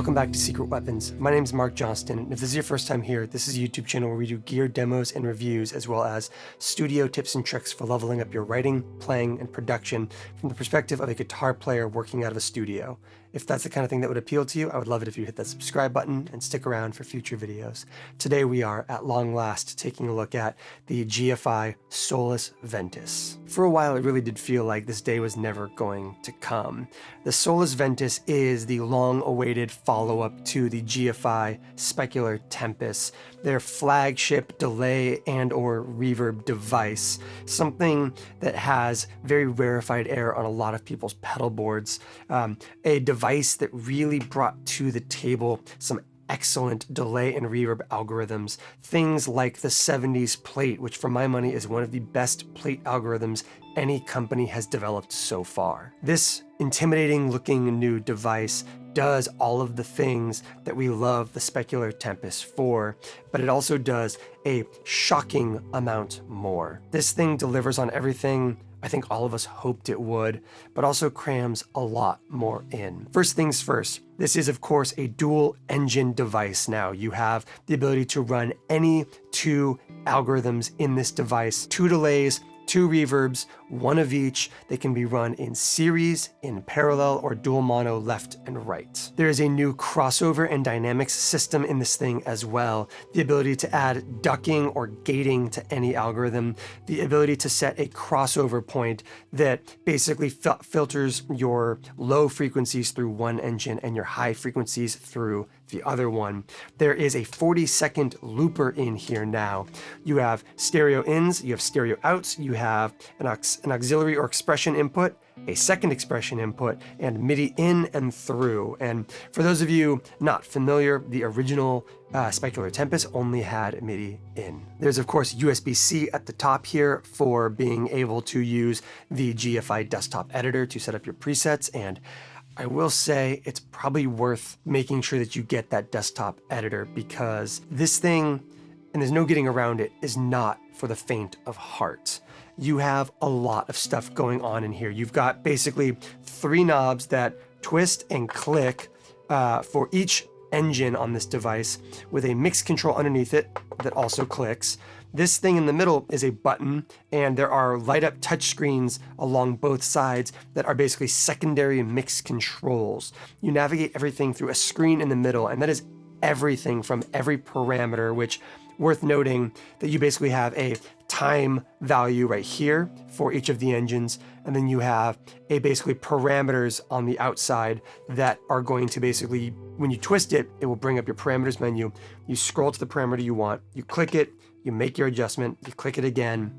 Welcome back to Secret Weapons. My name is Mark Johnston, and if this is your first time here, this is a YouTube channel where we do gear demos and reviews, as well as studio tips and tricks for leveling up your writing, playing, and production from the perspective of a guitar player working out of a studio. If that's the kind of thing that would appeal to you, I would love it if you hit that subscribe button and stick around for future videos. Today we are, at long last, taking a look at the GFI Solis Ventus. For a while it really did feel like this day was never going to come. The Solis Ventus is the long-awaited follow-up to the GFI Specular Tempus, their flagship delay and or reverb device, something that has very rarefied air on a lot of people's pedal boards, a device that really brought to the table some excellent delay and reverb algorithms, things like the 70s plate, which for my money is one of the best plate algorithms any company has developed so far. This intimidating looking new device does all of the things that we love the Specular Tempus for, but it also does a shocking amount more. This thing delivers on everything I think all of us hoped it would, but also crams a lot more in. First things first, this is of course a dual engine device now. You have the ability to run any two algorithms in this device, two delays, two reverbs, one of each. They can be run in series, in parallel, or dual mono left and right. There is a new crossover and dynamics system in this thing as well. The ability to add ducking or gating to any algorithm. The ability to set a crossover point that basically filters your low frequencies through one engine and your high frequencies through the other one. There is a 40-second looper in here now. You have stereo ins, you have stereo outs, you have an auxiliary or expression input, a second expression input, and MIDI in and through. And for those of you not familiar, the original Specular Tempus only had MIDI in. There's of course USB-C at the top here for being able to use the GFI desktop editor to set up your presets, and I will say it's probably worth making sure that you get that desktop editor, because this thing, and there's no getting around it, is not for the faint of heart. You have a lot of stuff going on in here. You've got basically three knobs that twist and click for each engine on this device, with a mix control underneath it that also clicks. This thing in the middle is a button, and there are light up touchscreens along both sides that are basically secondary mix controls. You navigate everything through a screen in the middle, and that is everything from every parameter, which, worth noting that you basically have a time value right here for each of the engines, and then you have a basically parameters on the outside that are going to basically, when you twist it, it will bring up your parameters menu. You scroll to the parameter you want, you click it, you make your adjustment, you click it again.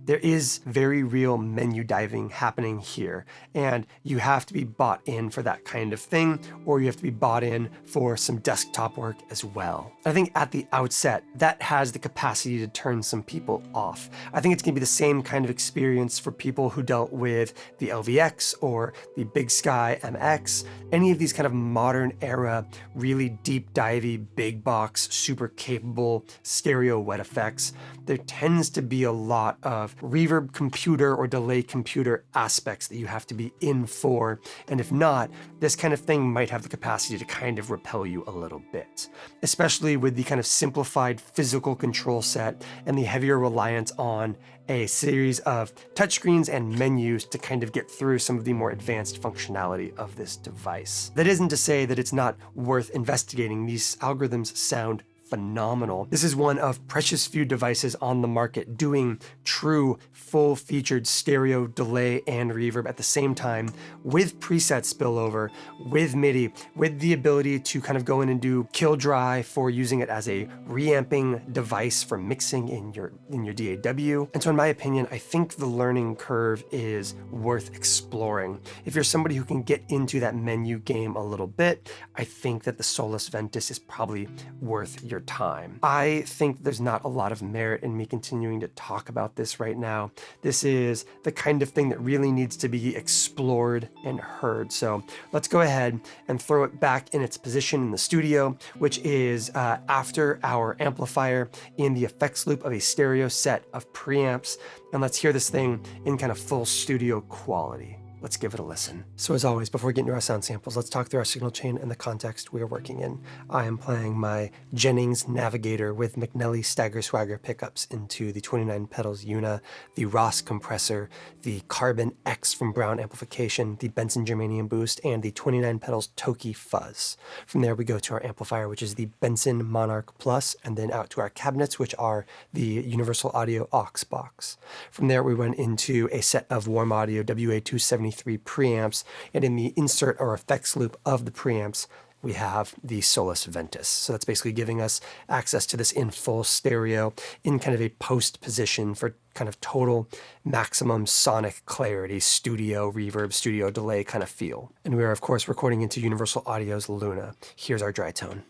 There is very real menu diving happening here, and you have to be bought in for that kind of thing, or you have to be bought in for some desktop work as well. I think at the outset, that has the capacity to turn some people off. I think it's gonna be the same kind of experience for people who dealt with the LVX or the Big Sky MX, any of these kind of modern era, really deep divey, big box, super capable stereo wet effects. There tends to be a lot of reverb computer or delay computer aspects that you have to be in for, and if not, this kind of thing might have the capacity to kind of repel you a little bit, especially with the kind of simplified physical control set and the heavier reliance on a series of touchscreens and menus to kind of get through some of the more advanced functionality of this device. That isn't to say that it's not worth investigating. These algorithms sound phenomenal. This is one of precious few devices on the market doing true full-featured stereo delay and reverb at the same time, with preset spillover, with MIDI, with the ability to kind of go in and do kill dry for using it as a reamping device for mixing in your DAW. And so in my opinion, I think the learning curve is worth exploring. If you're somebody who can get into that menu game a little bit, I think that the Solis Ventus is probably worth your time. I think there's not a lot of merit in me continuing to talk about this right now. This is the kind of thing that really needs to be explored and heard. So let's go ahead and throw it back in its position in the studio, which is after our amplifier in the effects loop of a stereo set of preamps. And let's hear this thing in kind of full studio quality. let's give it a listen. So as always, before we get into our sound samples, let's talk through our signal chain and the context we are working in. I am playing my Jennings Navigator with McNelly Stagger Swagger pickups into the 29 pedals Una, the Ross compressor, the Carbon X from Brown amplification, the Benson Germanium boost, and the 29 pedals Toki fuzz. From there we go to our amplifier, which is the Benson Monarch Plus, and then out to our cabinets, which are the Universal Audio aux box. From there we went into a set of Warm Audio WA273 preamps, and in the insert or effects loop of the preamps we have the Solis Ventus. So that's basically giving us access to this in full stereo in kind of a post position for kind of total maximum sonic clarity, studio reverb, studio delay kind of feel. And we are of course recording into Universal Audio's Luna. Here's our dry tone.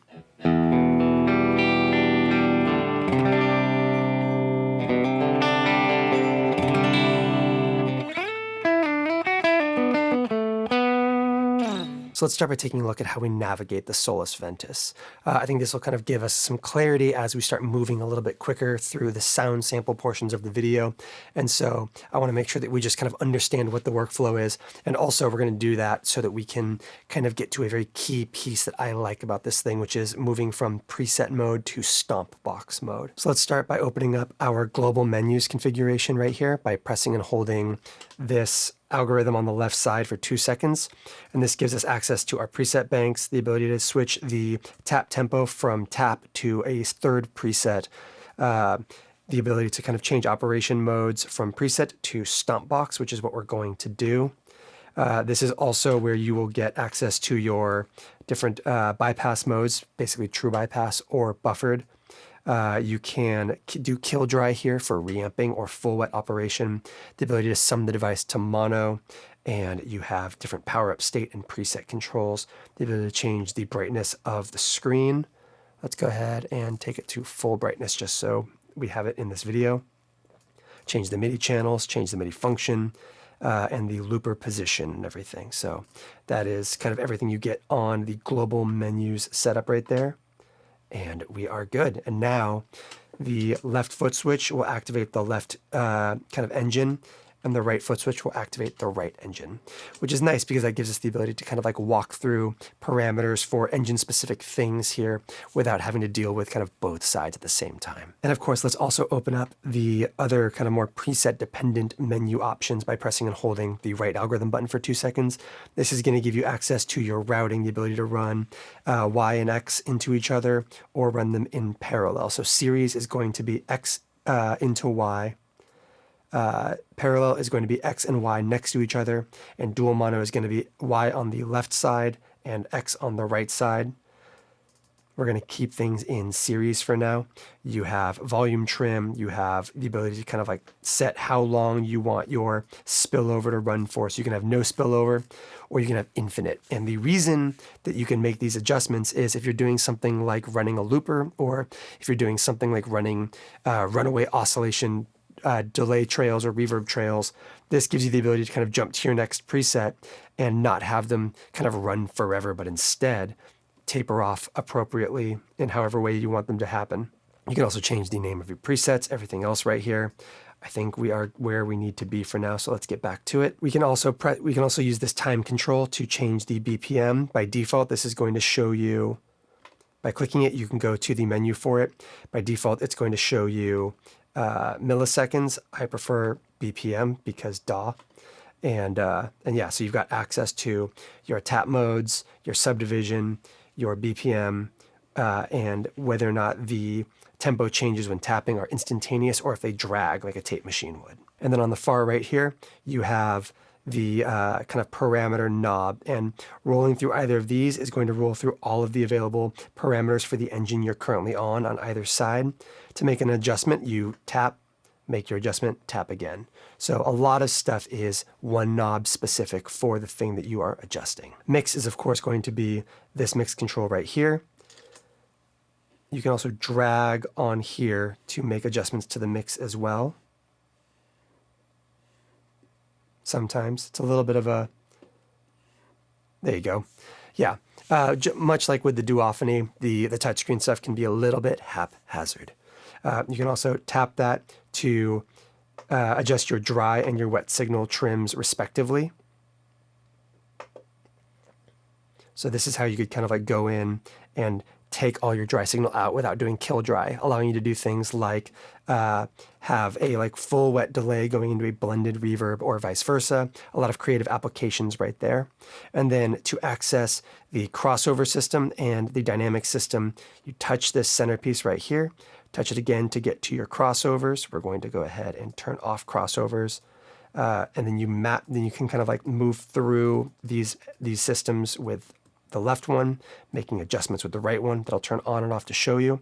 So let's start by taking a look at how we navigate the Solis Ventus. I think this will kind of give us some clarity as we start moving a little bit quicker through the sound sample portions of the video. And so I want to make sure that we just kind of understand what the workflow is. And also we're going to do that so that we can kind of get to a very key piece that I like about this thing, which is moving from preset mode to stomp box mode. So let's start by opening up our global menus configuration right here by pressing and holding this algorithm on the left side for 2 seconds. And this gives us access to our preset banks, the ability to switch the tap tempo from tap to a third preset, the ability to kind of change operation modes from preset to stomp box, which is what we're going to do. This is also where you will get access to your different bypass modes, basically true bypass or buffered. You can do kill dry here for reamping or full wet operation, the ability to sum the device to mono, and you have different power up state and preset controls, the ability to change the brightness of the screen. Let's go ahead and take it to full brightness just so we have it in this video. Change the MIDI channels, change the MIDI function, and the looper position and everything. So that is kind of everything you get on the global menus setup right there. And we are good. And now the left foot switch will activate the left kind of engine, and the right foot switch will activate the right engine, which is nice because that gives us the ability to kind of like walk through parameters for engine specific things here without having to deal with kind of both sides at the same time. And of course, let's also open up the other kind of more preset dependent menu options by pressing and holding the right algorithm button for 2 seconds. This is going to give you access to your routing, the ability to run Y and X into each other or run them in parallel. So series is going to be X into Y. Parallel is going to be X and Y next to each other, and dual mono is going to be Y on the left side and X on the right side. We're going to keep things in series for now. You have volume trim, you have the ability to kind of like set how long you want your spillover to run for. So you can have no spillover or you can have infinite. And the reason that you can make these adjustments is if you're doing something like running a looper, or if you're doing something like running runaway oscillation delay trails or reverb trails, this gives you the ability to kind of jump to your next preset and not have them kind of run forever, but instead taper off appropriately in however way you want them to happen. You can also change the name of your presets, everything else right here. I think we are where we need to be for now, so let's get back to it. We can also use this time control to change the BPM. By default, this is going to show you, by clicking it, you can go to the menu for it. By default, it's going to show you milliseconds. I prefer BPM because DAW. And yeah, so you've got access to your tap modes, your subdivision, your BPM, and whether or not the tempo changes when tapping are instantaneous or if they drag like a tape machine would. And then on the far right here, you have the kind of parameter knob, and rolling through either of these is going to roll through all of the available parameters for the engine you're currently on either side. To make an adjustment, you tap, make your adjustment, tap again. So a lot of stuff is one knob specific for the thing that you are adjusting. Mix is of course going to be this mix control right here. You can also drag on here to make adjustments to the mix as well. Sometimes it's a little bit of a, there you go. Yeah, much like with the duophony, the touchscreen stuff can be a little bit haphazard. You can also tap that to adjust your dry and your wet signal trims respectively. So this is how you could kind of like go in and take all your dry signal out without doing kill dry, allowing you to do things like have a like full wet delay going into a blended reverb or vice versa. A lot of creative applications right there. And then to access the crossover system and the dynamic system, you touch this centerpiece right here, touch it again to get to your crossovers. We're going to go ahead and turn off crossovers. And then you can kind of like move through these systems with the left one, making adjustments with the right one that I'll turn on and off to show you.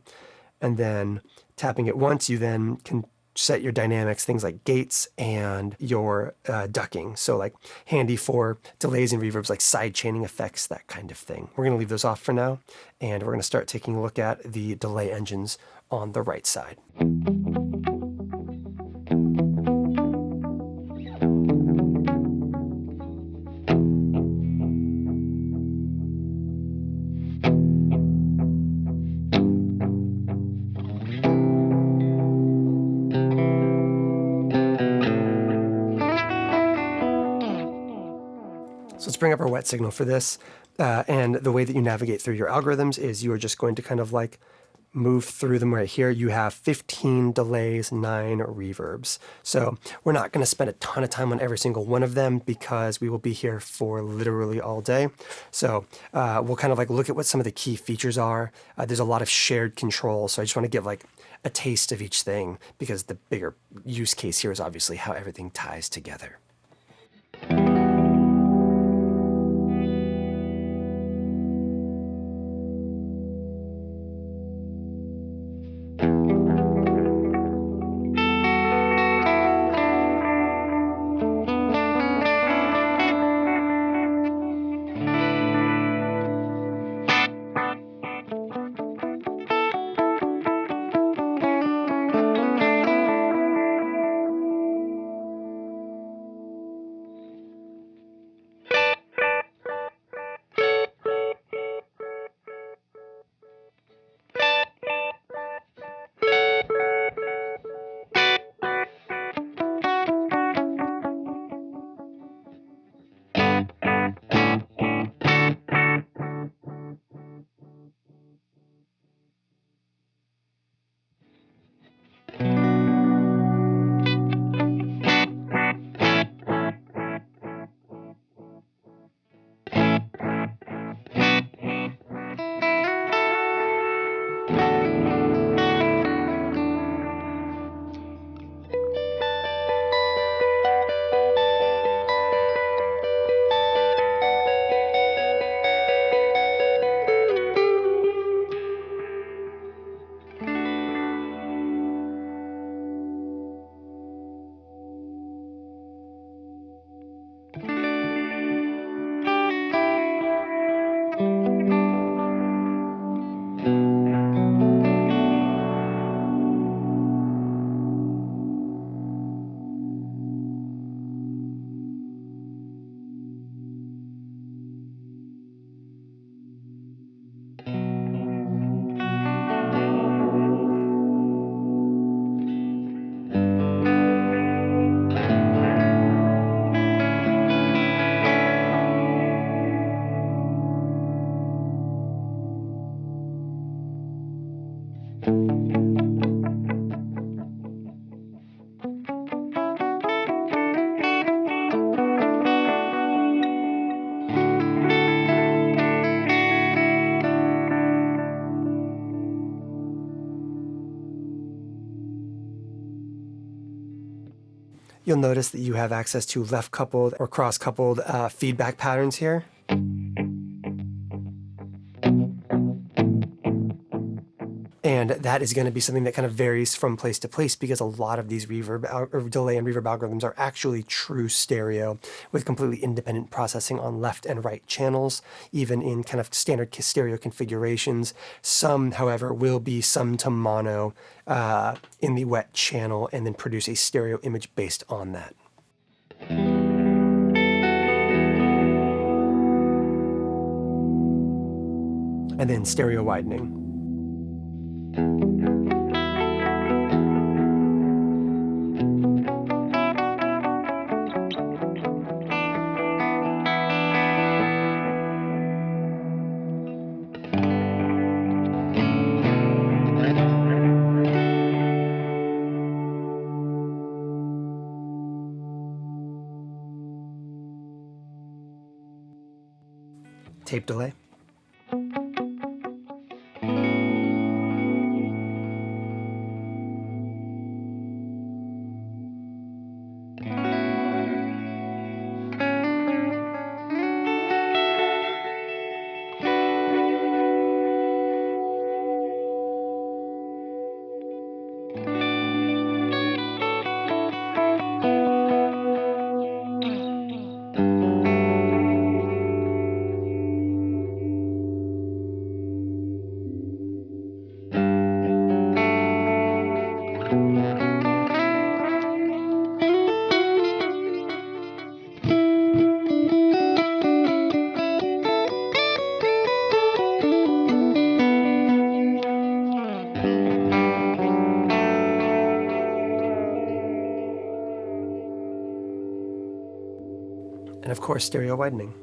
And then tapping it once, you then can set your dynamics, things like gates and your ducking. So like handy for delays and reverbs, like side chaining effects, that kind of thing. We're going to leave those off for now. And we're going to start taking a look at the delay engines on the right side. So let's bring up our wet signal for this. And the way that you navigate through your algorithms is you are just going to kind of like move through them right here. You have 15 delays, 9 reverbs. So we're not going to spend a ton of time on every single one of them because we will be here for literally all day. So we'll kind of like look at what some of the key features are. There's a lot of shared control. So I just want to give like a taste of each thing because the bigger use case here is obviously how everything ties together. You'll notice that you have access to left-coupled or cross-coupled feedback patterns here. And that is going to be something that kind of varies from place to place because a lot of these reverb or delay and reverb algorithms are actually true stereo with completely independent processing on left and right channels, even in kind of standard stereo configurations. Some, however, will be sum to mono in the wet channel and then produce a stereo image based on that. And then stereo widening. tape delay. And of course, stereo widening.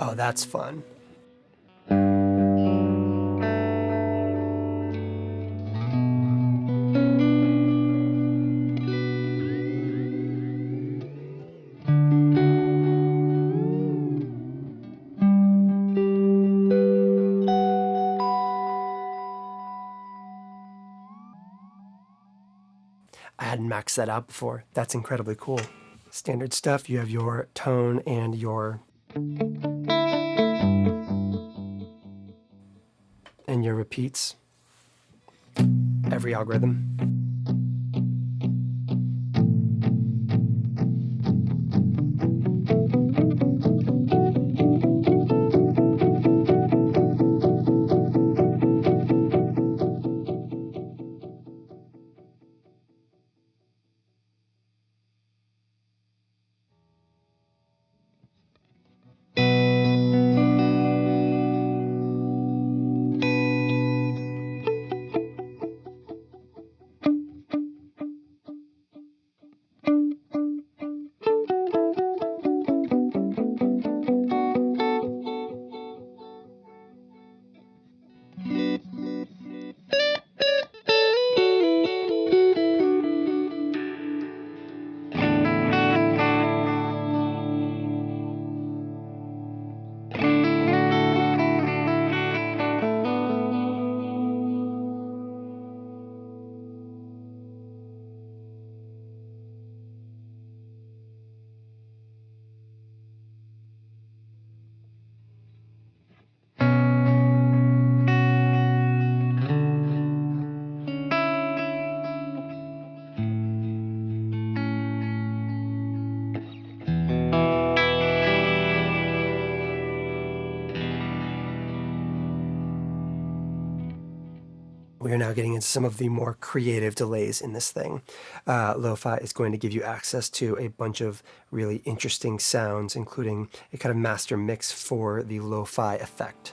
Oh, that's fun. I hadn't maxed that out before. That's incredibly cool. Standard stuff, you have your tone and your repeats. Every algorithm. We are now getting into some of the more creative delays in this thing. Lo-fi is going to give you access to a bunch of really interesting sounds, including a kind of master mix for the lo-fi effect.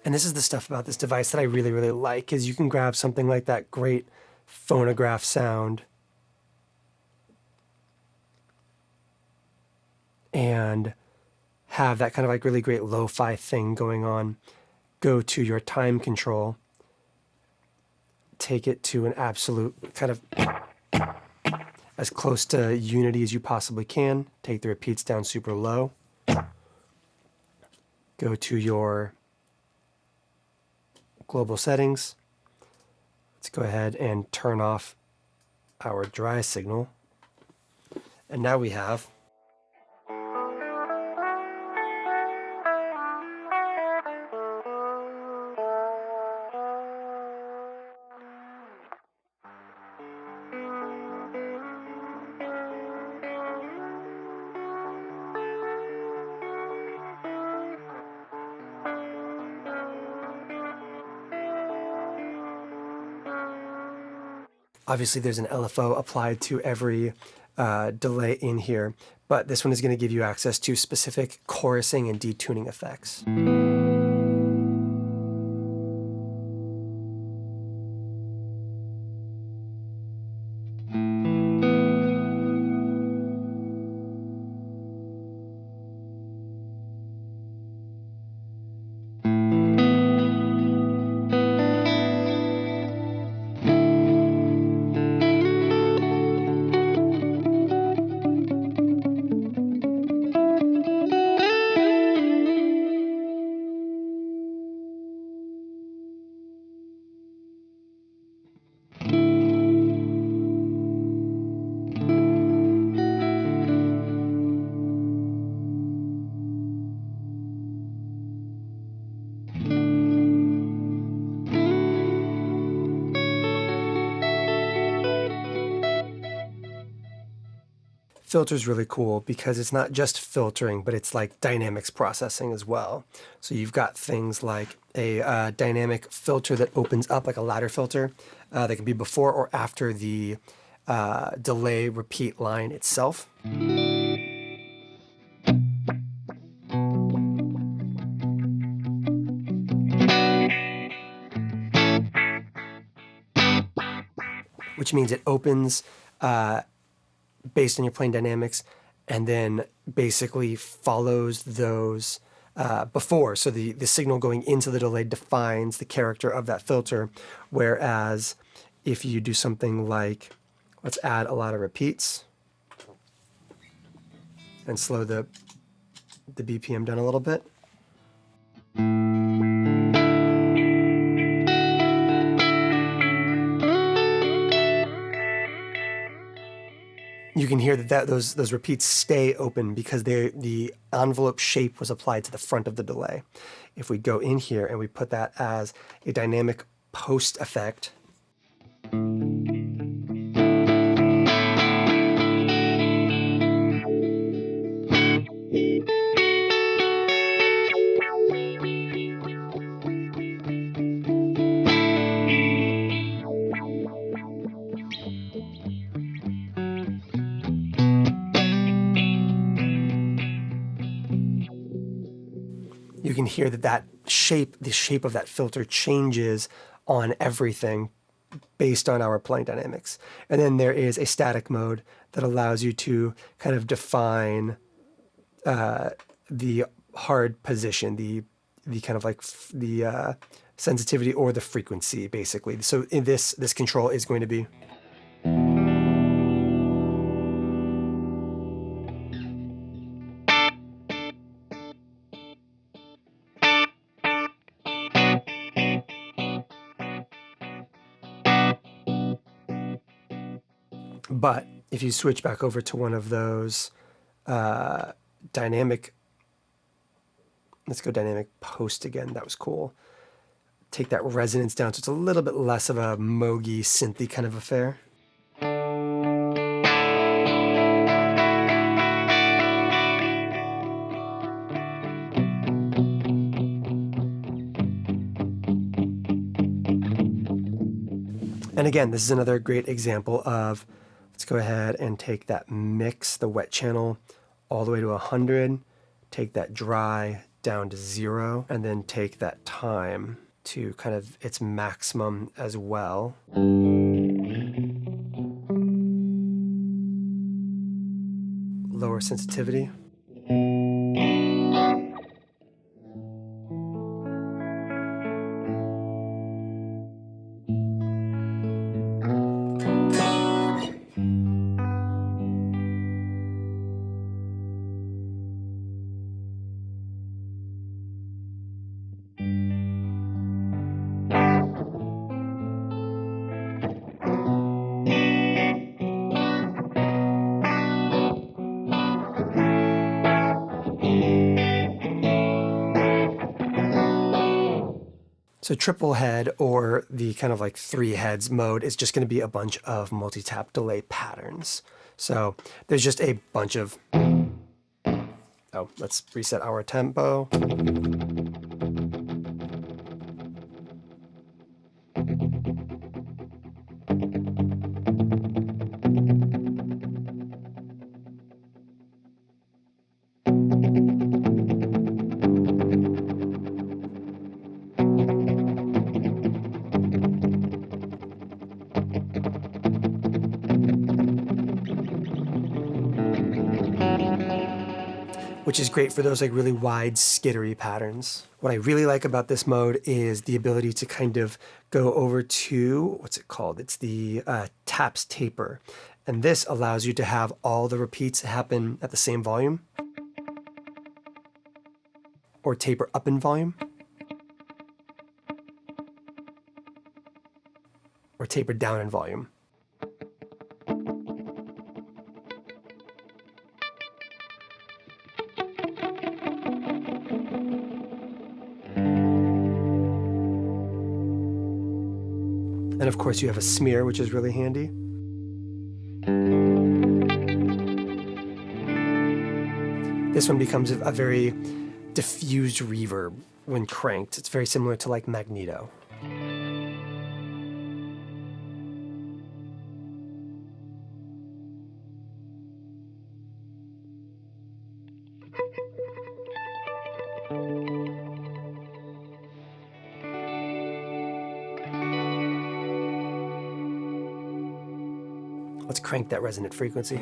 And this is the stuff about this device that I really, really like, is you can grab something like that great phonograph sound and have that kind of like really great lo-fi thing going on. Go to your time control, take it to an absolute kind of as close to unity as you possibly can. Take the repeats down super low. Go to your global settings. Let's go ahead and turn off our dry signal. And now we have obviously there's an LFO applied to every delay in here, but this one is going to give you access to specific chorusing and detuning effects. Filter is really cool because it's not just filtering, but it's like dynamics processing as well. So you've got things like a dynamic filter that opens up, like a ladder filter, that can be before or after the delay repeat line itself. Which means it opens based on your playing dynamics, and then basically follows those before. So the signal going into the delay defines the character of that filter, whereas if you do something like, let's add a lot of repeats and slow the BPM down a little bit. You can hear that those repeats stay open because the envelope shape was applied to the front of the delay. If we go in here and we put that as a dynamic post effect, you can hear that the shape of that filter changes on everything based on our playing dynamics. And then there is a static mode that allows you to kind of define the hard position, the kind of like the sensitivity or the frequency, basically. So in this control is going to be. But if you switch back over to one of those dynamic, let's go dynamic post again. That was cool. Take that resonance down so it's a little bit less of a mogy, synthy kind of affair. And again, this is another great example of, let's go ahead and take that mix, the wet channel, all the way to 100. Take that dry down to 0 and then take that time to kind of its maximum as well. Lower sensitivity. So triple head, or the kind of like 3 heads mode, is just going to be a bunch of multi-tap delay patterns. So there's just a bunch of, oh, let's reset our tempo. Which is great for those like really wide skittery patterns. What I really like about this mode is the ability to kind of go over to, what's it called? It's the taps taper. And this allows you to have all the repeats happen at the same volume, or taper up in volume, or taper down in volume. And of course you have a smear, which is really handy. This one becomes a very diffused reverb when cranked. It's very similar to like Magneto. Let's crank that resonant frequency.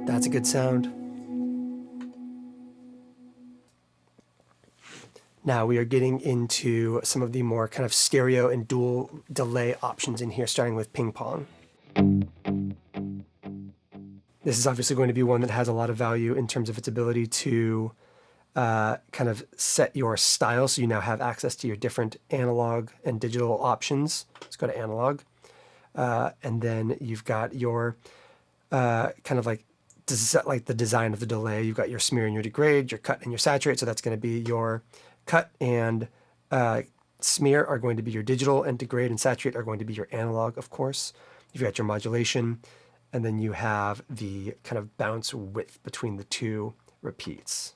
That's a good sound. Now we are getting into some of the more kind of stereo and dual delay options in here, starting with ping pong. This is obviously going to be one that has a lot of value in terms of its ability to kind of set your style. So you now have access to your different analog and digital options. Let's go to analog. And then you've got your kind of like the design of the delay. You've got your smear and your degrade, your cut and your saturate. So that's going to be your cut and smear are going to be your digital, and degrade and saturate are going to be your analog, of course. You've got your modulation, and then you have the kind of bounce width between the two repeats.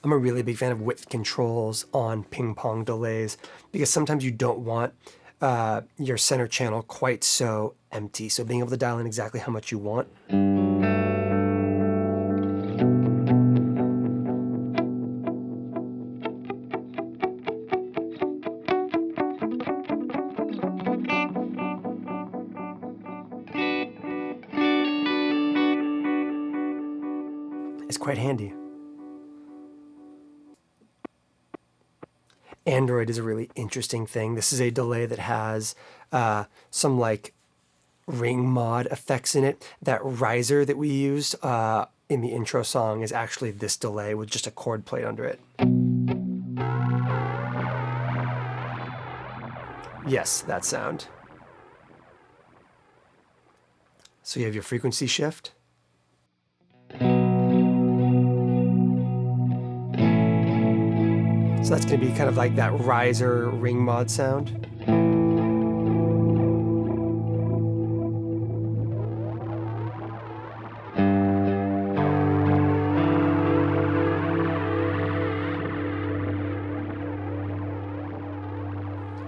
I'm a really big fan of width controls on ping pong delays because sometimes you don't want your center channel quite so empty. So being able to dial in exactly how much you want. Is quite handy. Android is a really interesting thing. This is a delay that has some like ring mod effects in it. That riser that we used in the intro song is actually this delay with just a chord played under it. Yes, that sound. So you have your frequency shift. So that's going to be kind of like that riser ring mod sound.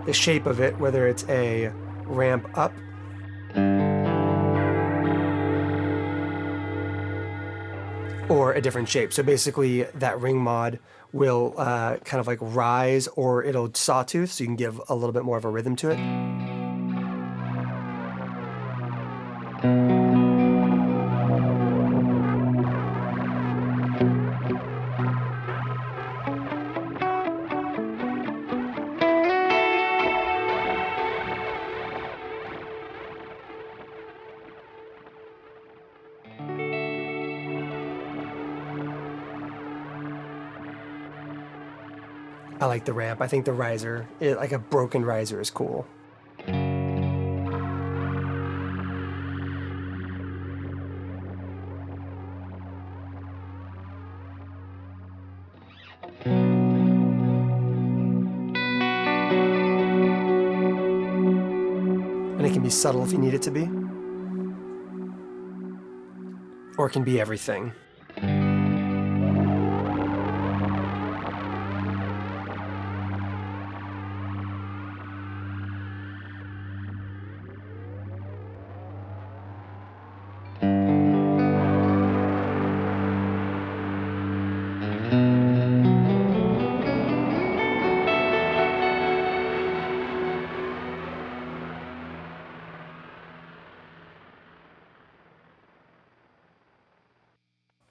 The shape of it, whether it's a ramp up or a different shape. So basically that ring mod will kind of like rise, or it'll sawtooth, so you can give a little bit more of a rhythm to it. I like the ramp. I think the riser, like a broken riser, is cool. And it can be subtle if you need it to be. Or it can be everything.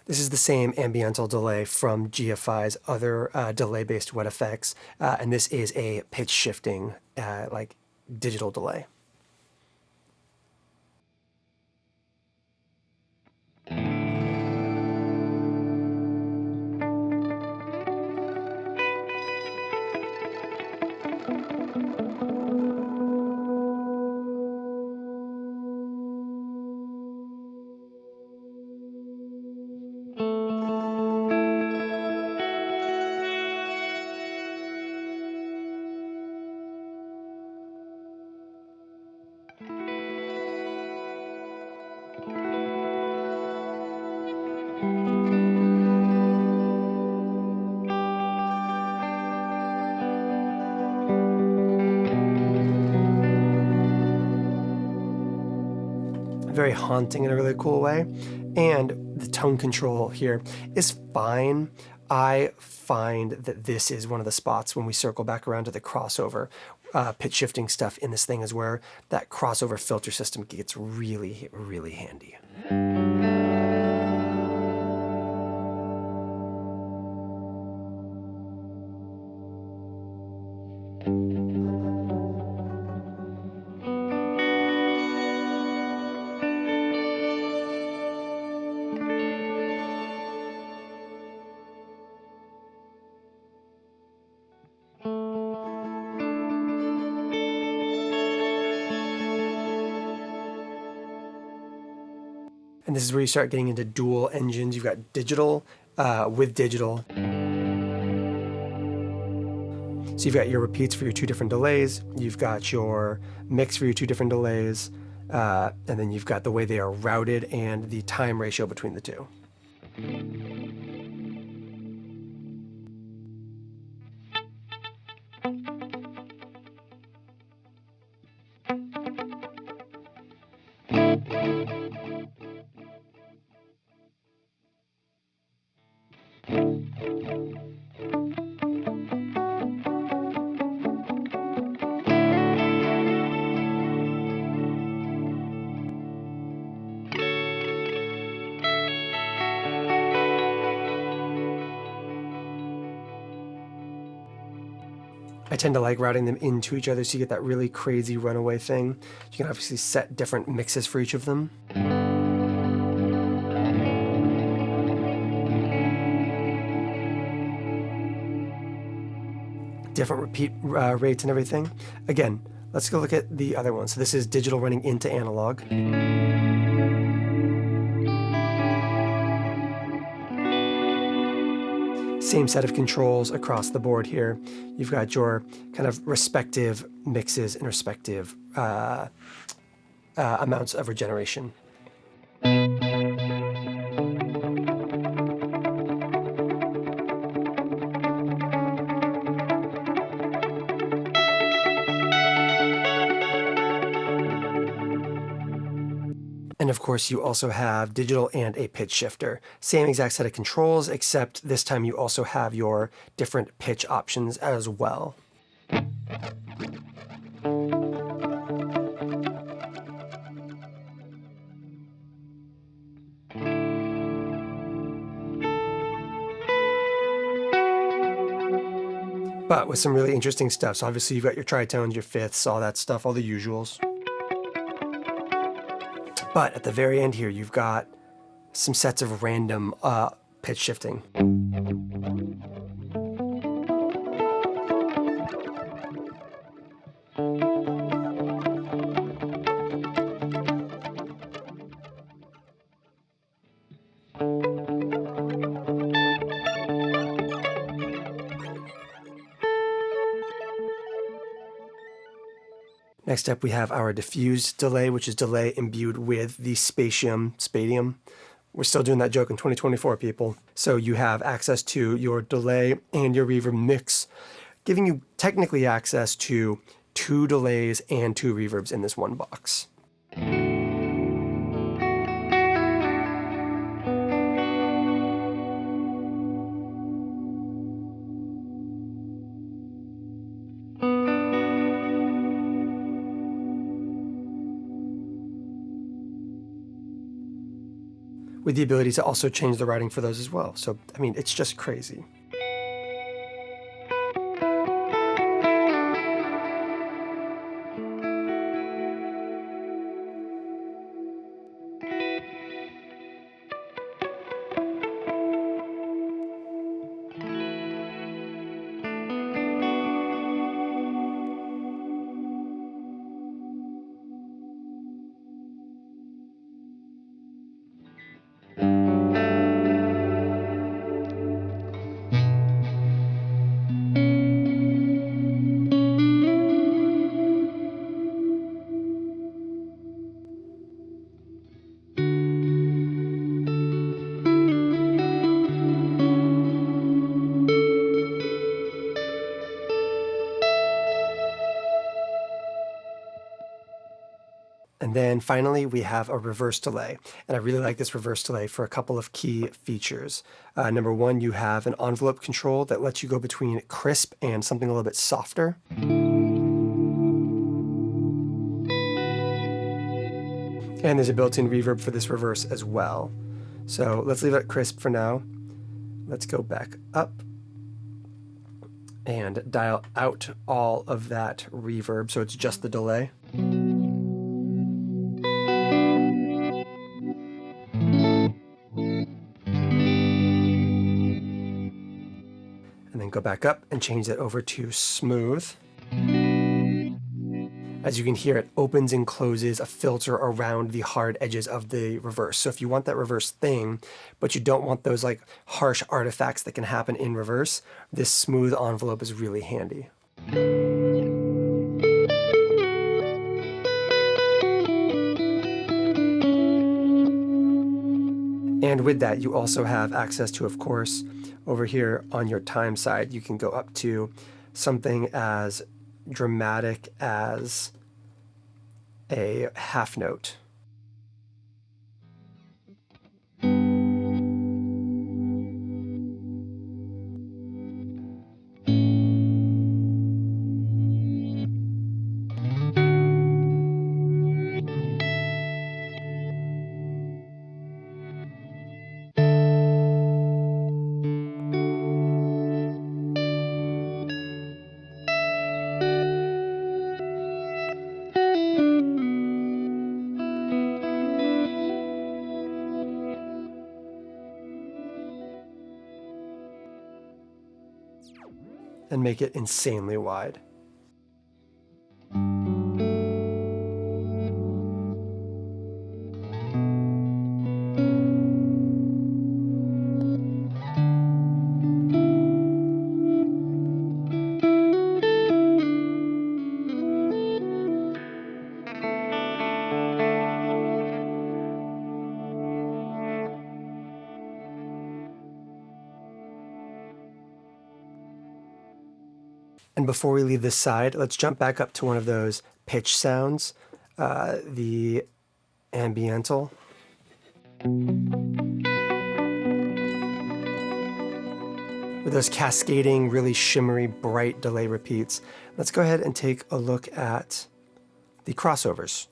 This is the same ambiental delay from GFI's other delay-based wet effects, and this is a pitch shifting, like digital delay. Very haunting in a really cool way. And the tone control here is fine. I find that this is one of the spots when we circle back around to the crossover pitch shifting stuff in this thing, is where that crossover filter system gets really, really handy. And this is where you start getting into dual engines. You've got digital with digital. So you've got your repeats for your two different delays. You've got your mix for your two different delays. And then you've got the way they are routed and the time ratio between the two. I tend to like routing them into each other so you get that really crazy runaway thing. You can obviously set different mixes for each of them. Different repeat rates and everything. Again, let's go look at the other one. So this is digital running into analog. Same set of controls across the board here. You've got your kind of respective mixes and respective amounts of regeneration. And of course, you also have digital and a pitch shifter. Same exact set of controls, except this time you also have your different pitch options as well. But with some really interesting stuff. So obviously you've got your tritones, your fifths, all that stuff, all the usuals. But at the very end here, you've got some sets of random pitch shifting. Next up, we have our diffuse delay, which is delay imbued with the spatium. We're still doing that joke in 2024, people. So you have access to your delay and your reverb mix, giving you technically access to 2 delays and 2 reverbs in this one box. With the ability to also change the routing for those as well. So, I mean, it's just crazy. And then finally, we have a reverse delay. And I really like this reverse delay for a couple of key features. Number one, you have an envelope control that lets you go between crisp and something a little bit softer. And there's a built-in reverb for this reverse as well. So let's leave it crisp for now. Let's go back up and dial out all of that reverb, so it's just the delay. And then go back up and change that over to smooth. As you can hear, it opens and closes a filter around the hard edges of the reverse. So if you want that reverse thing, but you don't want those like harsh artifacts that can happen in reverse, this smooth envelope is really handy. And with that, you also have access to, of course, over here on your time side, you can go up to something as dramatic as a half note. and make it insanely wide. And before we leave this side, let's jump back up to one of those pitch sounds, the ambiental. With those cascading, really shimmery, bright delay repeats. Let's go ahead and take a look at the crossovers.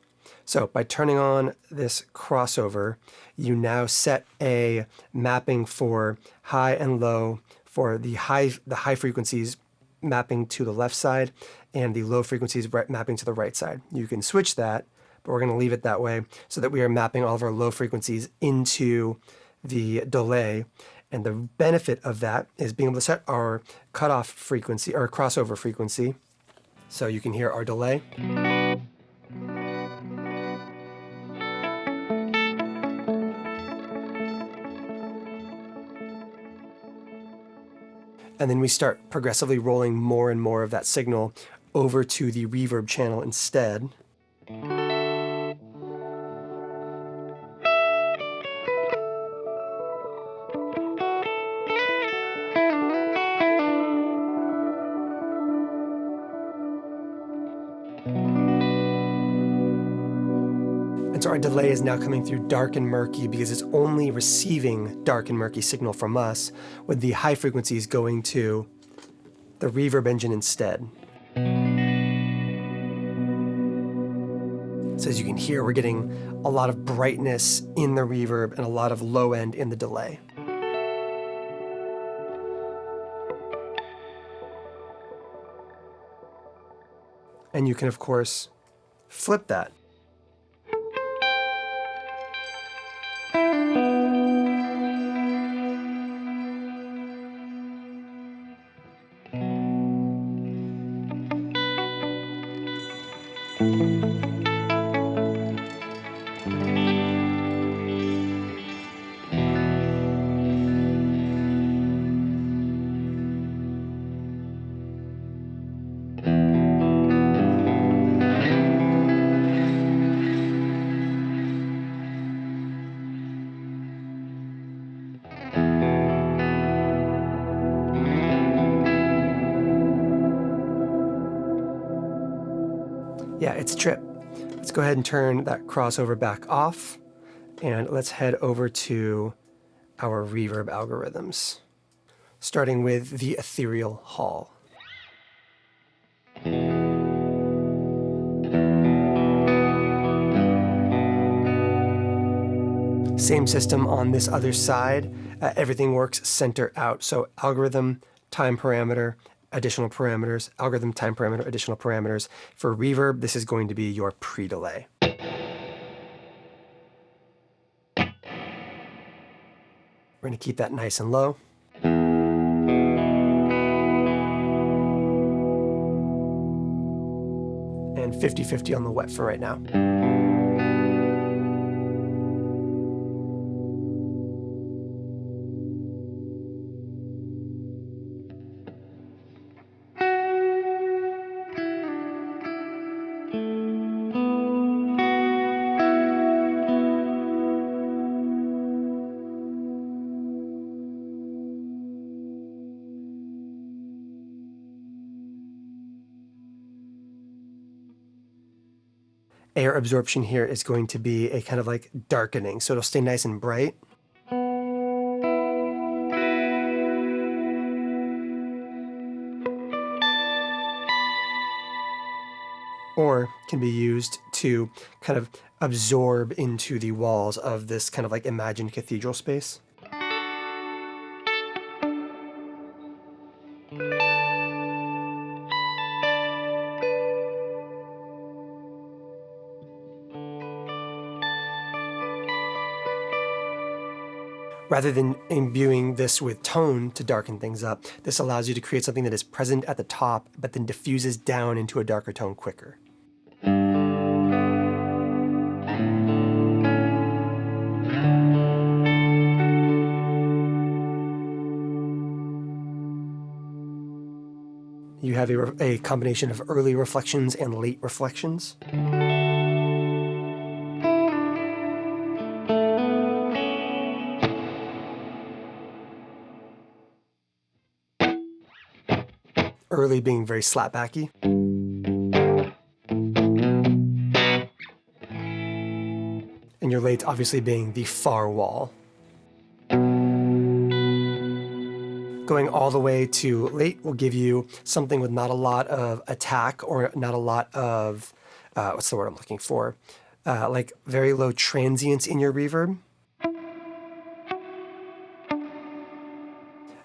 So by turning on this crossover, you now set a mapping for high and low, for the high frequencies mapping to the left side and the low frequencies mapping to the right side. You can switch that, but we're going to leave it that way so that we are mapping all of our low frequencies into the delay. And the benefit of that is being able to set our cutoff frequency or crossover frequency. So you can hear our delay. And then we start progressively rolling more and more of that signal over to the reverb channel instead. And so our delay is now coming through dark and murky because it's only receiving dark and murky signal from us, with the high frequencies going to the reverb engine instead. So as you can hear, we're getting a lot of brightness in the reverb and a lot of low end in the delay. And you can, of course, flip that. Yeah, it's a trip. Let's go ahead and turn that crossover back off, and let's head over to our reverb algorithms, starting with the ethereal hall. Same system on this other side. Everything works center out. So algorithm, time parameter, additional parameters, algorithm, time parameter, additional parameters. For reverb, this is going to be your pre-delay. We're going to keep that nice and low. And 50-50 on the wet for right now. Air absorption here is going to be a kind of like darkening, so it'll stay nice and bright. Or can be used to kind of absorb into the walls of this kind of like imagined cathedral space. Rather than imbuing this with tone to darken things up, this allows you to create something that is present at the top, but then diffuses down into a darker tone quicker. You have a combination of early reflections and late reflections. Early being very slapbacky. And your late obviously being the far wall. Going all the way to late will give you something with not a lot of attack or not a lot of, what's the word I'm looking for? Like very low transients in your reverb.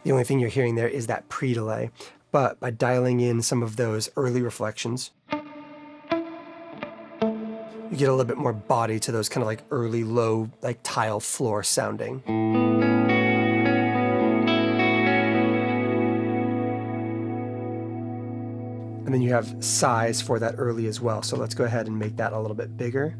The only thing you're hearing there is that pre-delay. But by dialing in some of those early reflections, you get a little bit more body to those kind of like early low, like tile floor sounding. And then you have size for that early as well. So let's go ahead and make that a little bit bigger.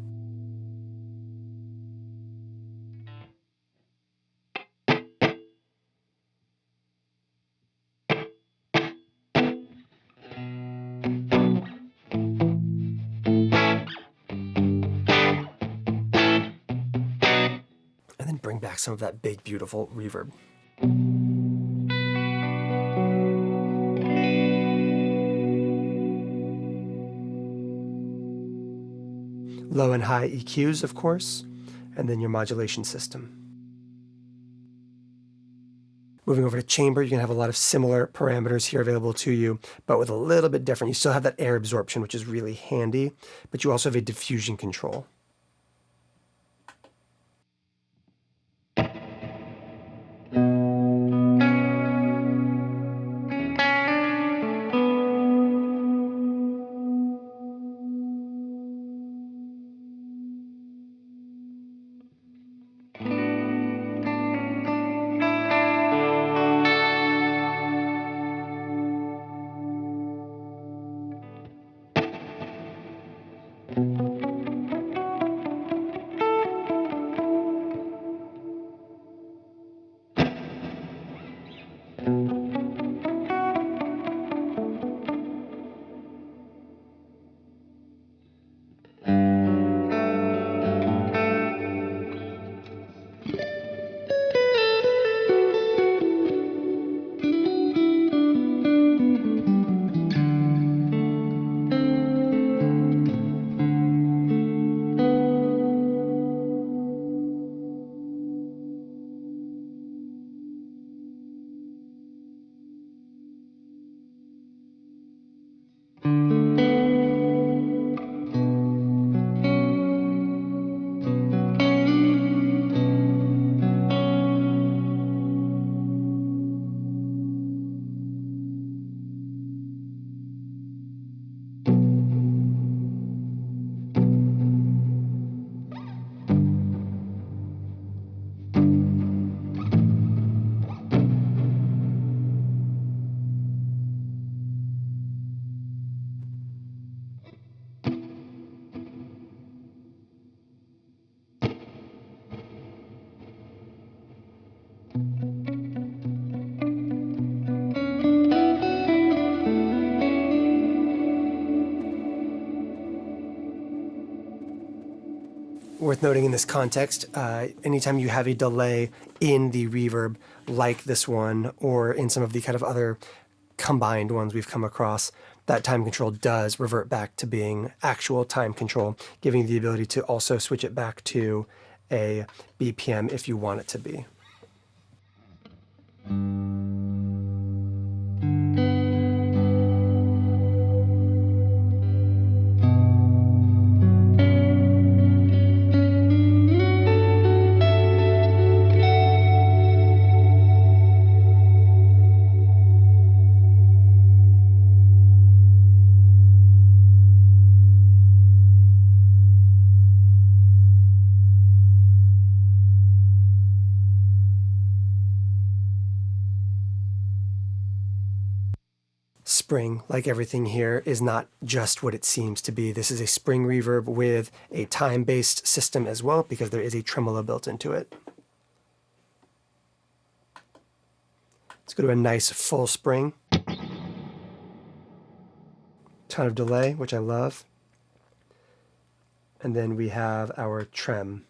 And then bring back some of that big, beautiful reverb. Low and high EQs, of course, and then your modulation system. Moving over to chamber, you're going to have a lot of similar parameters here available to you, but with a little bit different. You still have that air absorption, which is really handy, but you also have a diffusion control. Worth noting in this context, anytime you have a delay in the reverb like this one, or in some of the kind of other combined ones we've come across, that time control does revert back to being actual time control, giving you the ability to also switch it back to a BPM if you want it to be. spring, like everything here, is not just what it seems to be. This is a spring reverb with a time-based system as well, because there is a tremolo built into it. Let's go to a nice full spring. Ton of delay, which I love. And then we have our trem.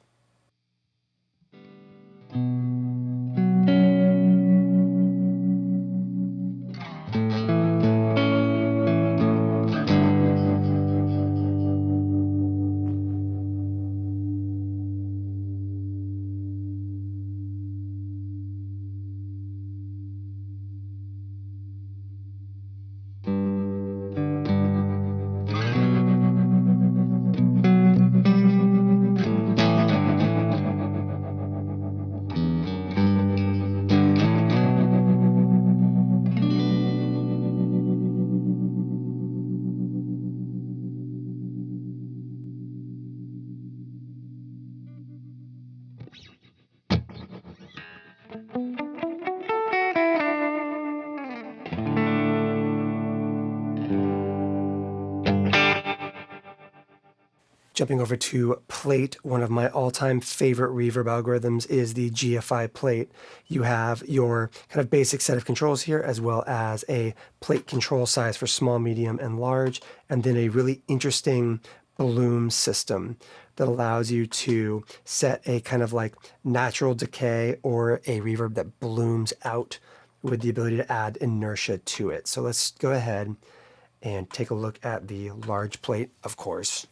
Jumping over to plate, one of my all-time favorite reverb algorithms is the GFI plate. You have your kind of basic set of controls here, as well as a plate control size for small, medium, and large, and then a really interesting bloom system that allows you to set a kind of like natural decay or a reverb that blooms out with the ability to add inertia to it. So let's go ahead and take a look at the large plate, of course.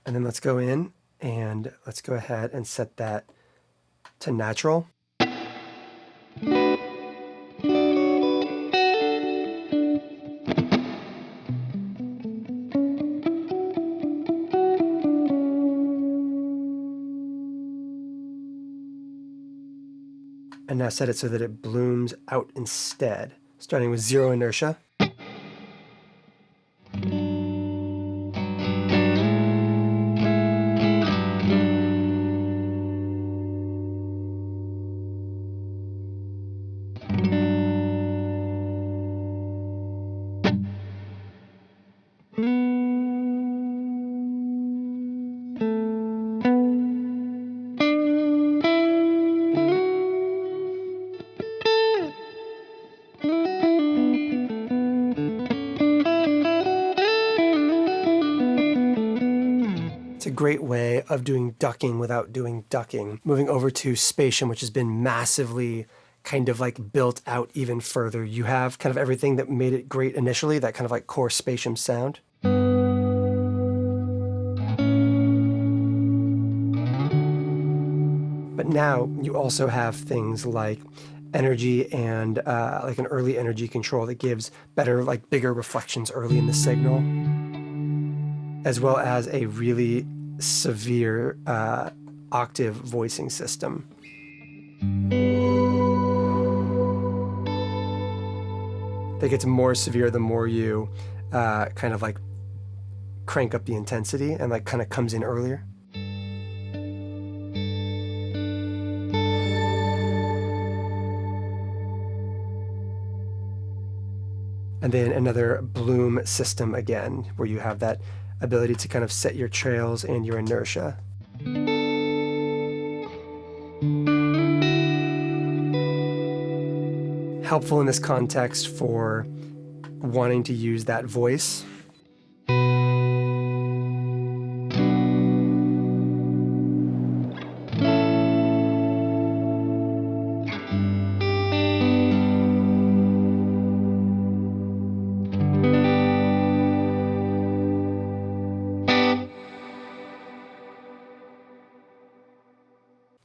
And then let's go in and let's go ahead and set that to natural. And now set it so that it blooms out instead, starting with 0 inertia. It's a great way of doing ducking without doing ducking. Moving over to spatium, which has been massively kind of like built out even further. You have kind of everything that made it great initially, that kind of like core spatium sound. But now you also have things like energy and like an early energy control that gives better, like bigger reflections early in the signal, as well as a really severe octave voicing system. That gets more severe the more you kind of like crank up the intensity and like kind of comes in earlier. And then another bloom system again, where you have that ability to kind of set your trails and your inertia. Helpful in this context for wanting to use that voice.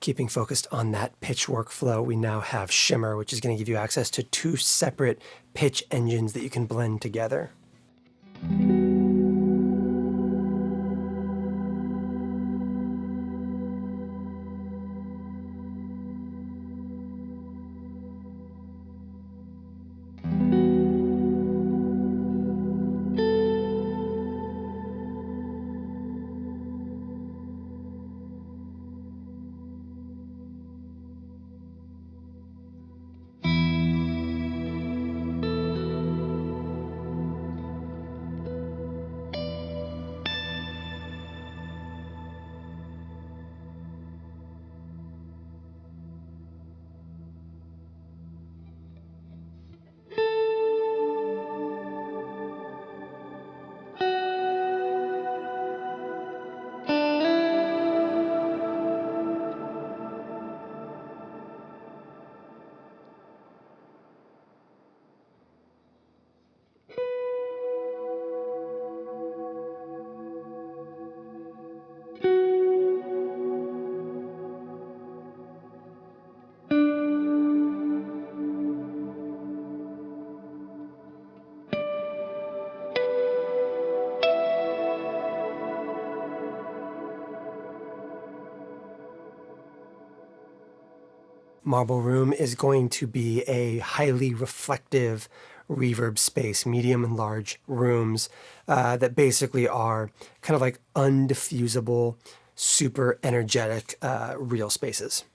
Keeping focused on that pitch workflow, we now have Shimmer, which is going to give you access to 2 separate pitch engines that you can blend together. Marble Room is going to be a highly reflective reverb space, medium and large rooms that basically are kind of like undiffusible, super energetic real spaces.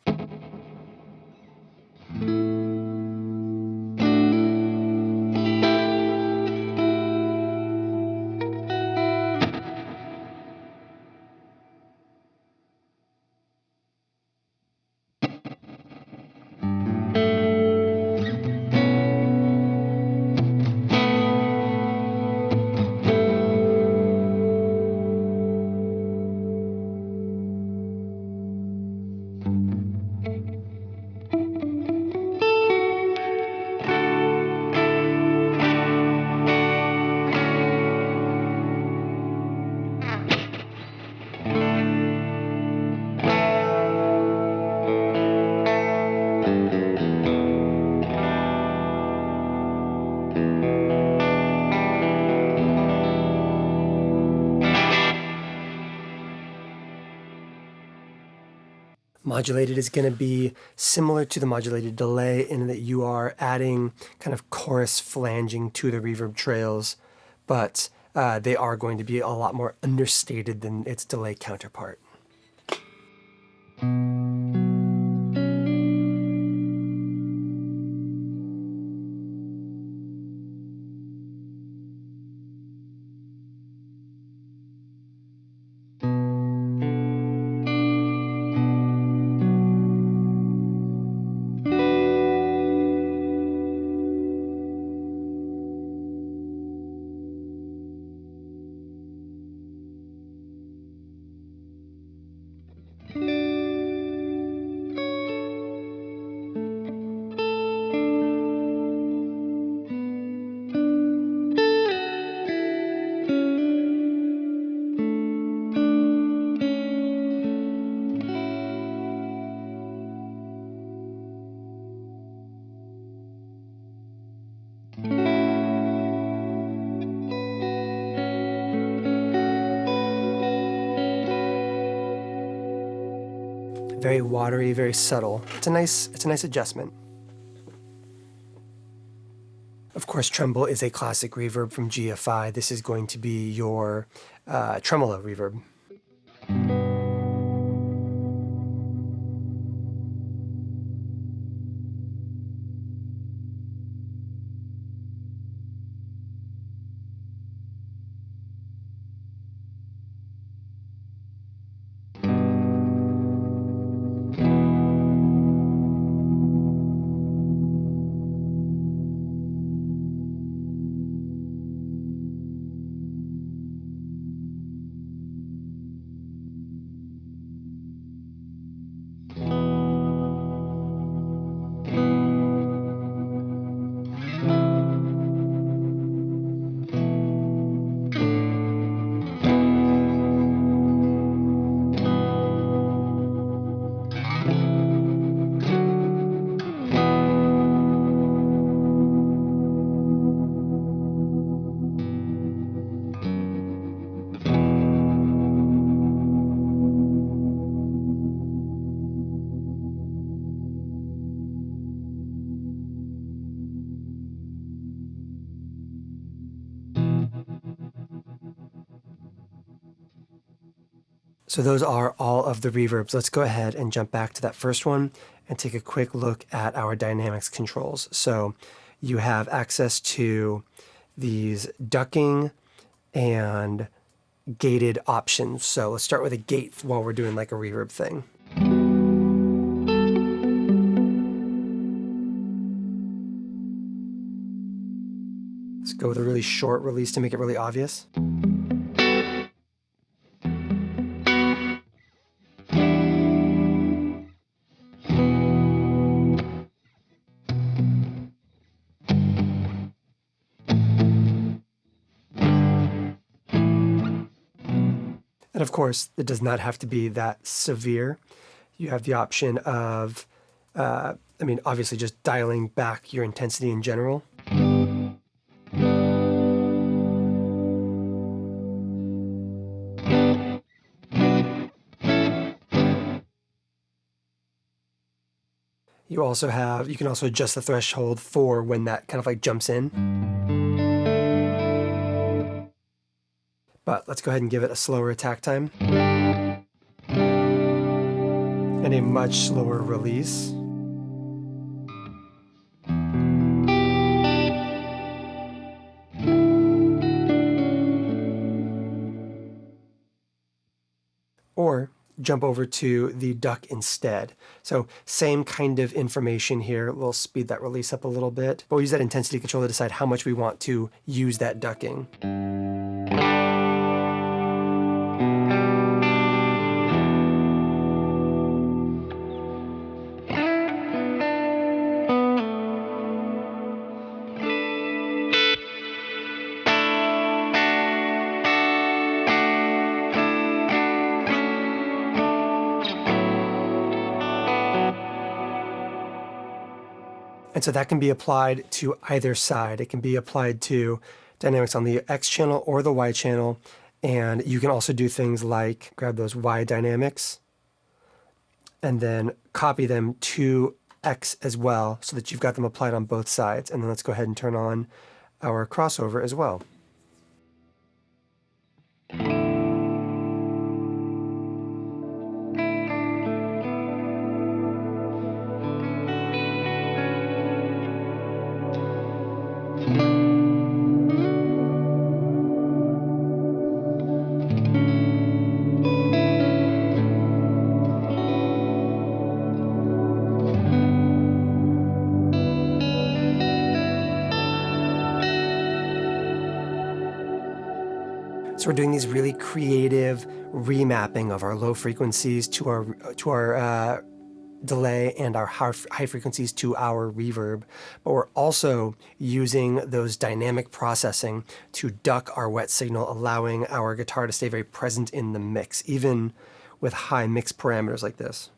Modulated is going to be similar to the modulated delay in that you are adding kind of chorus flanging to the reverb trails, but they are going to be a lot more understated than its delay counterpart. Very watery, very subtle. It's a nice adjustment. Of course, Tremble is a classic reverb from GFI. This is going to be your tremolo reverb. So those are all of the reverbs. Let's go ahead and jump back to that first one and take a quick look at our dynamics controls. So you have access to these ducking and gated options. So let's start with a gate while we're doing like a reverb thing. Let's go with a really short release to make it really obvious. And of course, it does not have to be that severe. You have the option of, obviously just dialing back your intensity in general. You can also adjust the threshold for when that kind of like jumps in. But let's go ahead and give it a slower attack time and a much slower release. Or jump over to the duck instead. So same kind of information here. We'll speed that release up a little bit, but we'll use that intensity control to decide how much we want to use that ducking. And so that can be applied to either side. It can be applied to dynamics on the X channel or the Y channel. And you can also do things like grab those Y dynamics and then copy them to X as well so that you've got them applied on both sides. And then let's go ahead and turn on our crossover as well. So we're doing these really creative remapping of our low frequencies to our delay and our high frequencies to our reverb, but we're also using those dynamic processing to duck our wet signal, allowing our guitar to stay very present in the mix, even with high mix parameters like this.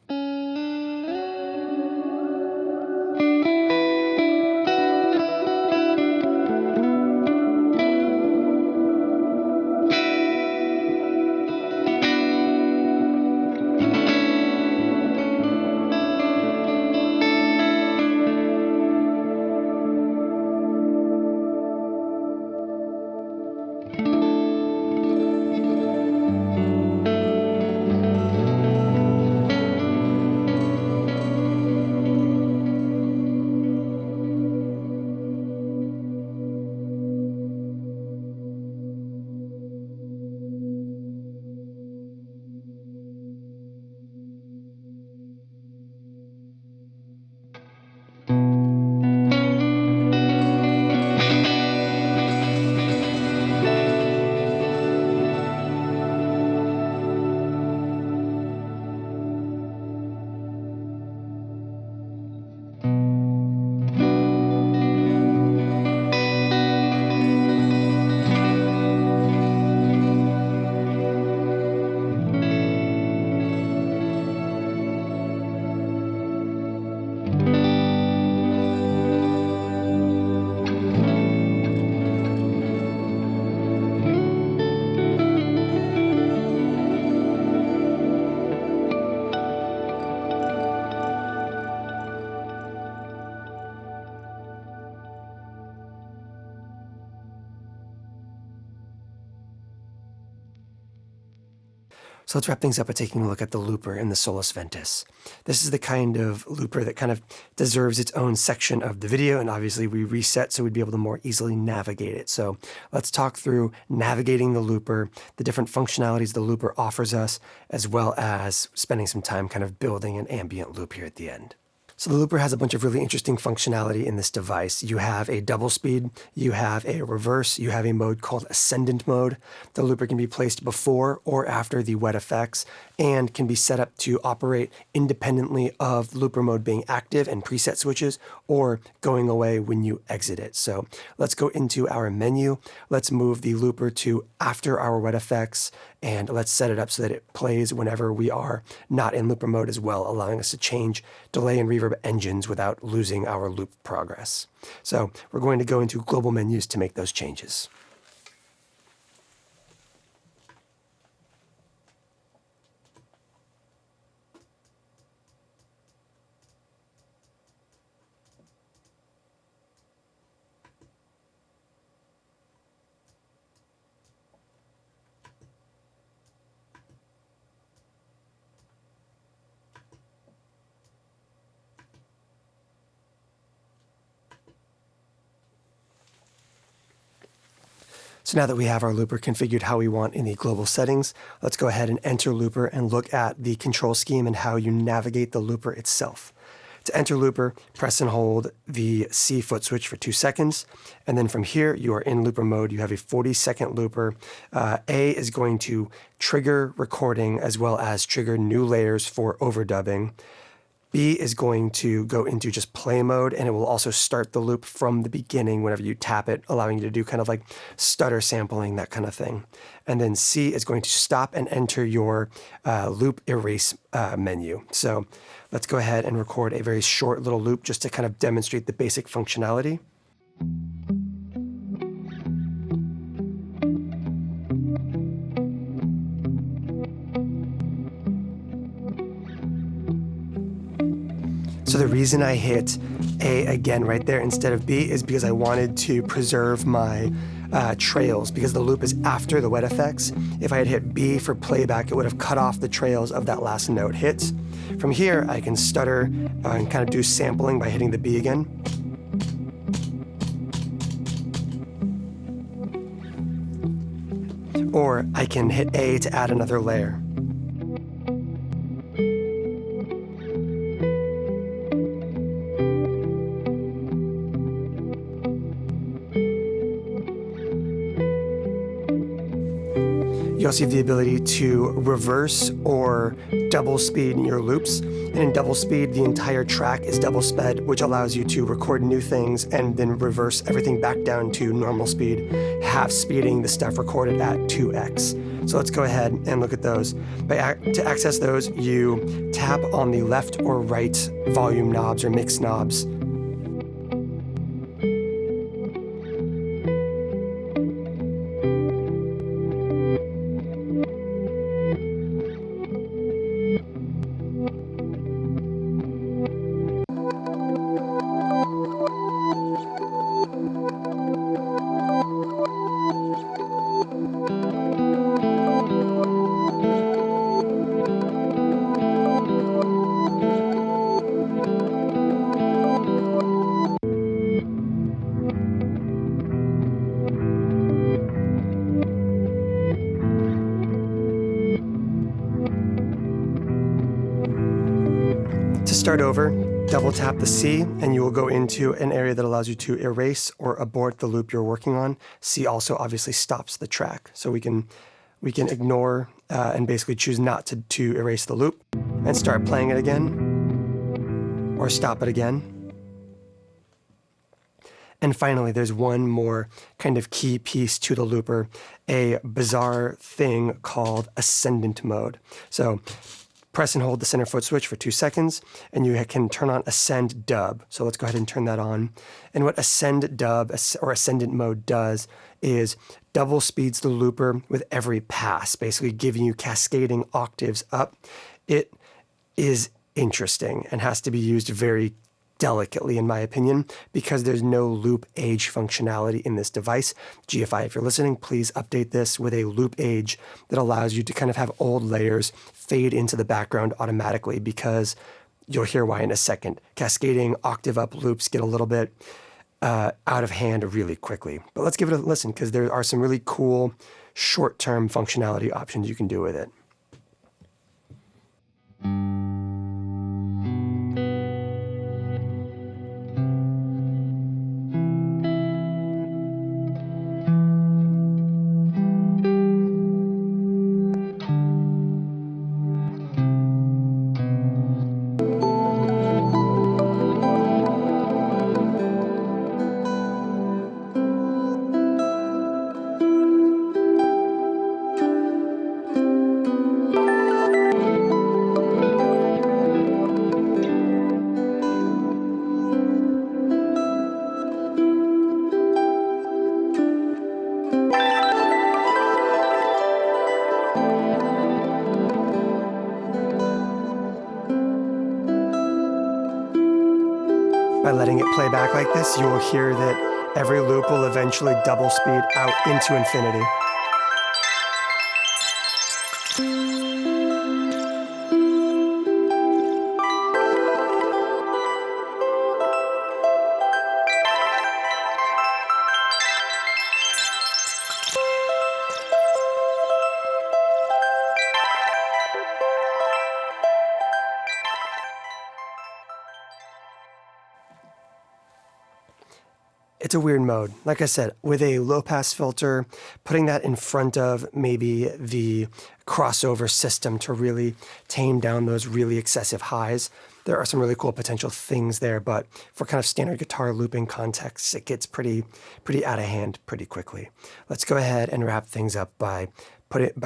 So let's wrap things up by taking a look at the looper in the Solis Ventus. This is the kind of looper that kind of deserves its own section of the video, and obviously we reset so we'd be able to more easily navigate it. So let's talk through navigating the looper, the different functionalities the looper offers us, as well as spending some time kind of building an ambient loop here at the end. So the looper has a bunch of really interesting functionality in this device. You have a double speed, you have a reverse, you have a mode called ascendant mode. The looper can be placed before or after the wet effects and can be set up to operate independently of looper mode being active and preset switches or going away when you exit it. So let's go into our menu. Let's move the looper to after our wet effects and let's set it up so that it plays whenever we are not in looper mode as well, allowing us to change delay and reverb engines without losing our loop progress. So we're going to go into global menus to make those changes. So now that we have our looper configured how we want in the global settings, let's go ahead and enter looper and look at the control scheme and how you navigate the looper itself. To enter looper, press and hold the C foot switch for 2 seconds. And then from here, you are in looper mode. You have a 40-second looper. A is going to trigger recording as well as trigger new layers for overdubbing. B is going to go into just play mode, and it will also start the loop from the beginning whenever you tap it, allowing you to do kind of like stutter sampling, that kind of thing. And then C is going to stop and enter your loop erase menu. So let's go ahead and record a very short little loop just to kind of demonstrate the basic functionality. So the reason I hit A again right there instead of B is because I wanted to preserve my trails, because the loop is after the wet effects. If I had hit B for playback, it would have cut off the trails of that last note hit. From here, I can stutter and kind of do sampling by hitting the B again. Or I can hit A to add another layer. You also have the ability to reverse or double speed your loops. And in double speed, the entire track is double sped, which allows you to record new things and then reverse everything back down to normal speed, half speeding the stuff recorded at 2x. So let's go ahead and look at those. To access those, you tap on the left or right volume knobs or mix knobs. To start over, double tap the C and you will go into an area that allows you to erase or abort the loop you're working on. C also obviously stops the track, so we can ignore and basically choose not to erase the loop and start playing it again or stop it again. And finally, there's one more kind of key piece to the looper, a bizarre thing called ascendant mode. So press and hold the center foot switch for 2 seconds, and you can turn on ascend dub. So let's go ahead and turn that on. And what ascend dub or ascendant mode does is double speeds the looper with every pass, basically giving you cascading octaves up. It is interesting and has to be used very delicately, in my opinion, because there's no loop age functionality in this device. GFI, if you're listening, please update this with a loop age that allows you to kind of have old layers fade into the background automatically, because you'll hear why in a second. Cascading octave up loops get a little bit out of hand really quickly. But let's give it a listen, because there are some really cool short-term functionality options you can do with it. By letting it play back like this, you will hear that every loop will eventually double speed out into infinity. It's a weird mode. Like I said, with a low pass filter, putting that in front of maybe the crossover system to really tame down those really excessive highs, there are some really cool potential things there, but for kind of standard guitar looping contexts, it gets pretty out of hand pretty quickly. Let's go ahead and wrap things up by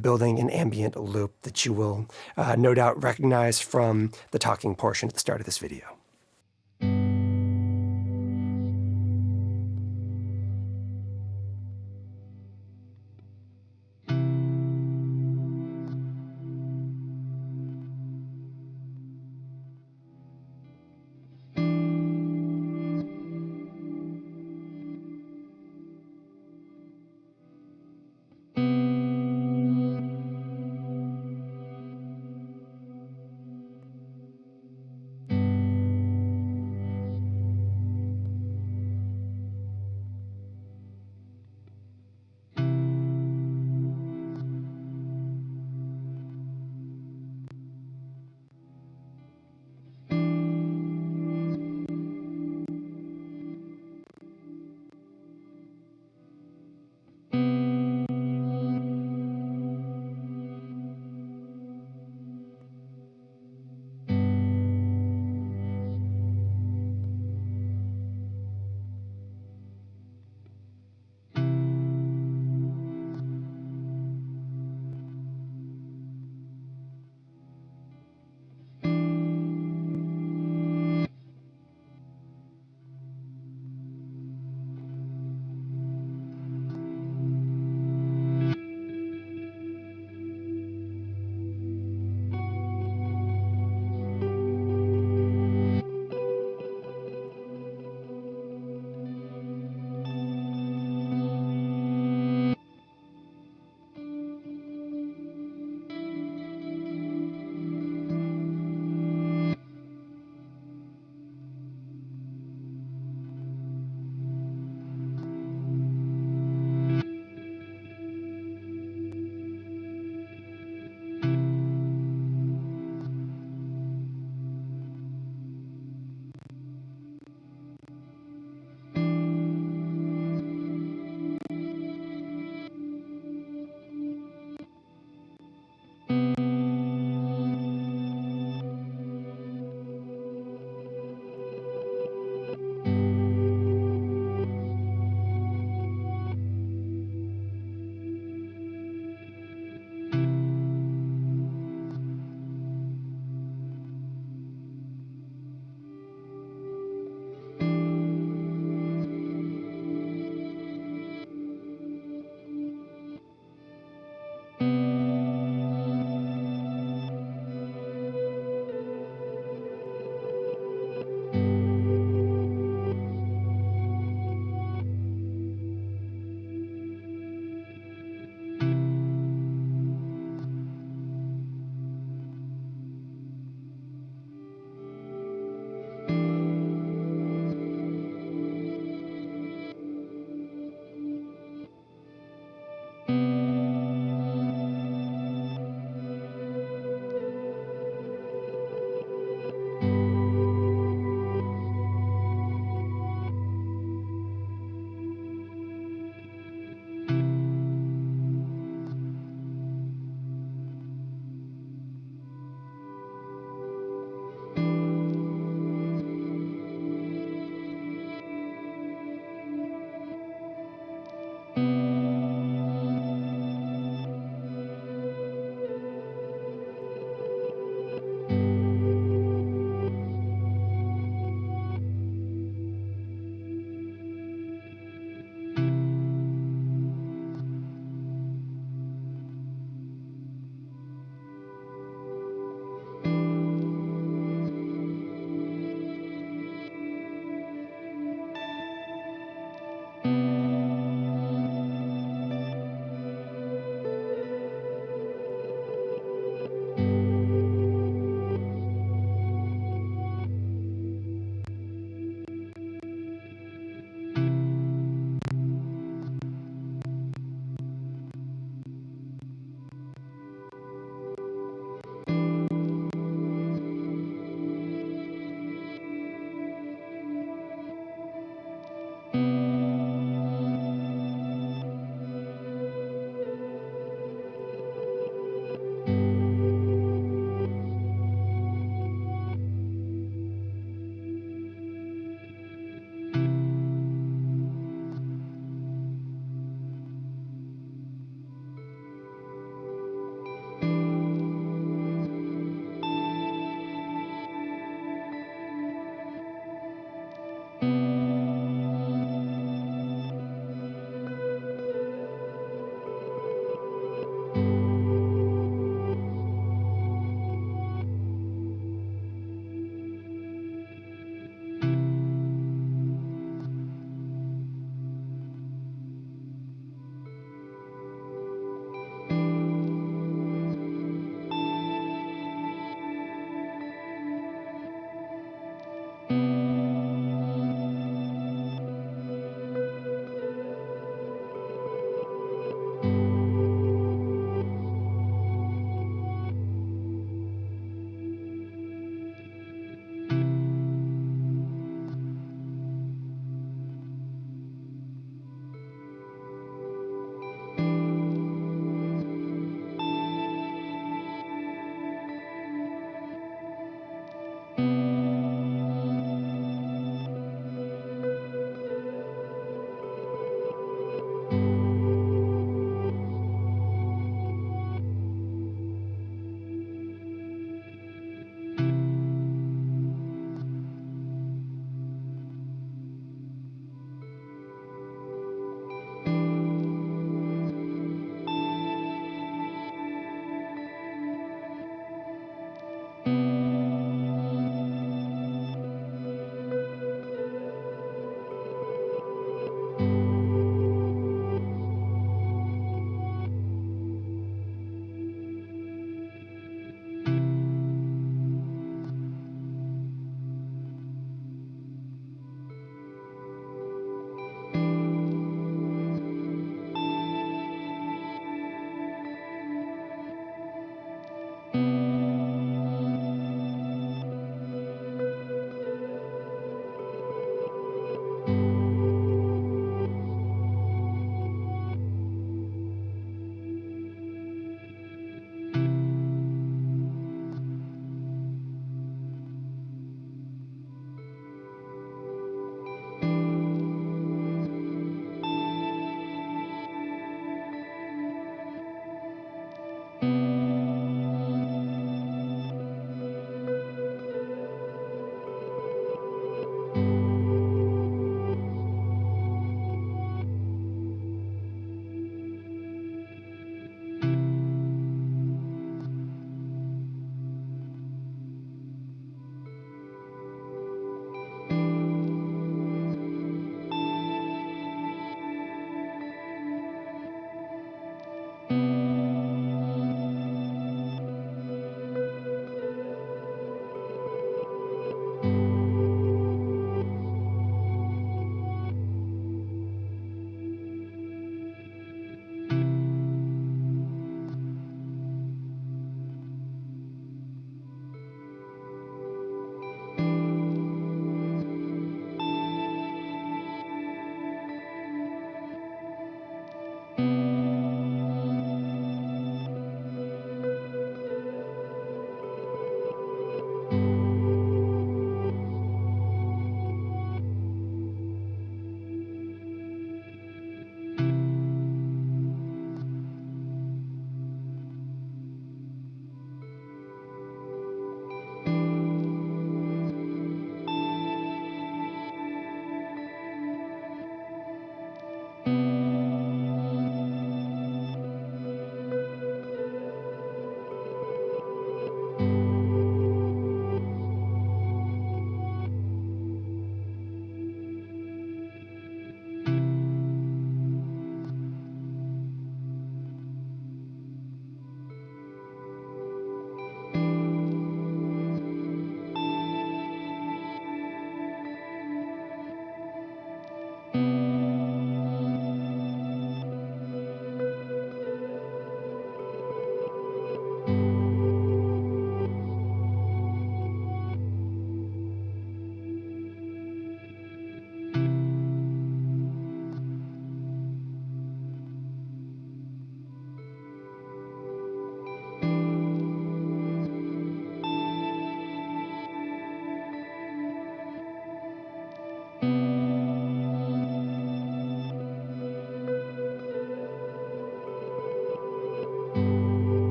building an ambient loop that you will no doubt recognize from the talking portion at the start of this video.